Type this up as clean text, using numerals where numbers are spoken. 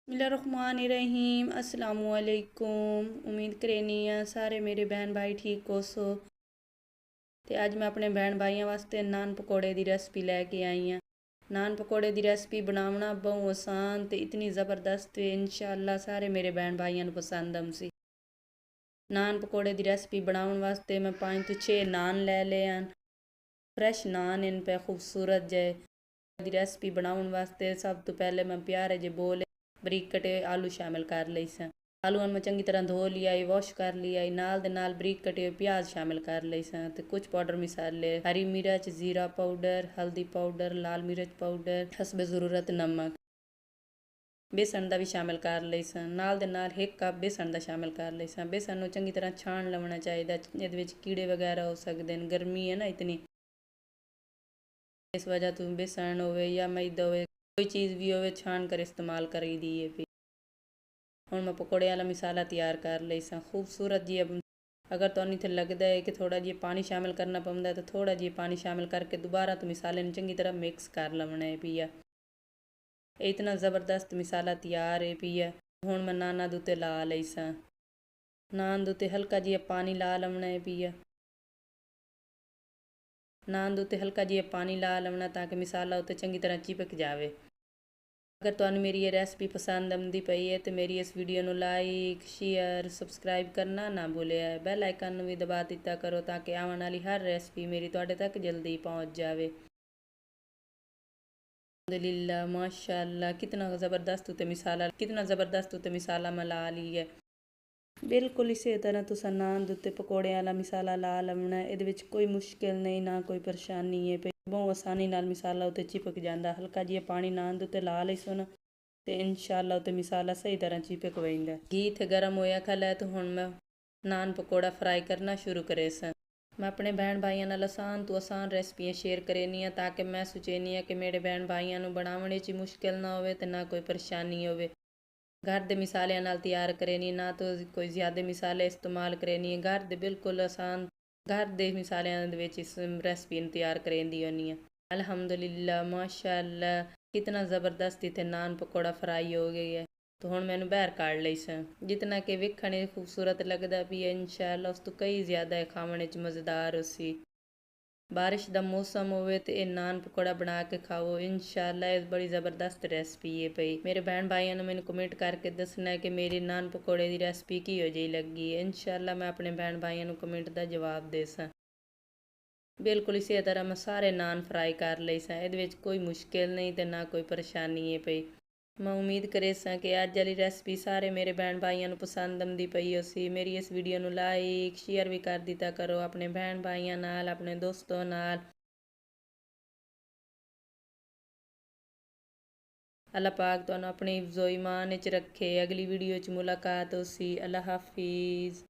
बिस्मिल्लाहिर्रहमानिर्रहीम अस्सलामुअलैकुम। उम्मीद करनी आ सारे मेरे बहन भाई ठीक हो सो। ते अज मैं अपने बहन भाइयों वास्ते नान पकौड़े की रेसिपी लैके आई हाँ। नान पकौड़े की रेसिपी बनाना बहुत आसान तो इतनी ज़बरदस्त है, इंशाअल्लाह सारे मेरे बहन भाइयों पसंद आमसी। नान पकौड़े की रेसिपी बनाने वास्ते मैं 5 तो 6 नान ले ले हैं। फ्रैश नान इन पे खूबसूरत जे दी रेसिपी बनाने वास्ते सब तो पहले मैं प्यारे जे बोल बरीक कटे आलू शामिल कर लई स। आलू मैं चंगी तरह धो लिया, वॉश कर लिया, नाल दे नाल बरीक कटे हुए प्याज शामिल कर लई स। ते कुछ पाउडर मसाले हरी मिर्च, जीरा पाउडर, हल्दी पाउडर, लाल मिर्च पाउडर, हसबे ज़रूरत नमक। बेसन का भी शामिल कर लई स। नाल दे नाल 1 कप बेसन का शामिल कर लई स। बेसन को चंगी तरह छान लवना चाहिए, ये कीड़े वगैरह हो सकते हैं, गर्मी है ना इतनी, इस वजह तो बेसन हो या मैदा हो कोई चीज़ भी हो छान कर इस्तेमाल करी दी है। फिर हूँ मैं पकौड़े वाला मसाला तैयार कर ली सा खूबसूरत जी। अगर तो इतने लगता है कि थोड़ा जी पानी शामिल करना पौंदा है तो थोड़ा जी पानी शामिल करके दोबारा तो मसाले ने चंगी तरह मिक्स कर लवना है पिया। इतना ज़बरदस्त मसाला तैयार है पिया। हूँ मैं नाना दूते ला ली सा। नान दूते हल्का जी पानी ला लवना है पिया। नान दूते हल्का जी पानी ला लवना ताकि मसाला उत्ते चंगी तरह चिपक जाए। अगर तुहानू मेरी ये रेसिपी पसंद आती पई है तो मेरी इस वीडियो को लाइक शेयर सबसक्राइब करना ना भूलिया। बैल आइकन भी दबा दिता करो ताकि आने वाली हर रेसिपी मेरी तुहाडे तक जल्दी पहुँच जाए। अल्हम्दुलिल्लाह माशाअल्लाह कितना ज़बरदस्त उत्ते मसाला मैं ला ली है। बिल्कुल इसी तरह तुसा नान दे उत्ते पकौड़े वाला मसाला ला लवना है। ये कोई मुश्किल नहीं ना कोई परेशानी है, बहुत आसानी नाल मसाला उत्ते चिपक जाता। हल्का जिहा पानी नान दे उत्ते ला लईसो ना तो इंशाअल्लाह उत्ते मसाला सही तरह चिपक वैंदा। घी इत्थे गर्म होया खला तो हुण मैं नान पकौड़ा फ्राई करना शुरू करे सा। मैं अपने बहन भाइयों नाल आसान तो आसान रेसिपियाँ शेयर करेनी हाँ ताकि मैं सोचेनी हाँ कि मेरे बहन भाइयों नूं बनावणे च मुश्किल ना होवे ते ना कोई परेशानी होवे। घर के मसालिਆਂ नाल तैयार करेनी ना तो कोई ज़्यादा मसाले इस्तेमाल करेनी है। घर दे बिल्कुल आसान घर के मसालिਆਂ ਦੇ ਵਿੱਚ इस रेसिपी ਨੂੰ ਤਿਆਰ ਕਰੇਂਦੀ ਹੁੰਦੀ ਹਾਂ। अल्हम्दुलिल्लाह माशाअल्लाह कितना ज़बरदस्त इतने नान पकौड़ा फ्राई हो गई है। तो हुण मैनू बाहर काढ़ लई स। जितना कि वेखणे खूबसूरत लगता भी है इंशाअल्लाह उस तो कई ज़्यादा खाने च मज़ेदार उसी। बारिश का मौसम होवे तो ये नान पकौड़ा बना के खाओ इंशाअल्लाह ये बड़ी ज़बरदस्त रेसिपी है पई। मेरे बहन भाइयों ने मैंने कमेंट करके दसना है कि मेरी नान पकौड़े की रेसिपी किहो जी लगी है। इंशाअल्लाह मैं अपने बहन भाइयों को कमेंट का जवाब दे सा। बिल्कुल इसी तरह मैं सारे नान फ्राई कर लई सा। ये कोई मुश्किल नहीं तो ना कोई परेशानी है पई। मैं उम्मीद करे सा कि अज वाली रेसिपी सारे मेरे बहन भाइयों पसंद आती पई उसी। मेरी इस वीडियो को लाइक शेयर भी कर दिता करो अपने बहन भाइयों नाल अपने दोस्तों नाल। अल्लाह पाक तुहानू अपनी हिफ्ज़ो ईमान च रखे। अगली वीडियो च मुलाकात होसी। अल्लाह हाफिज़।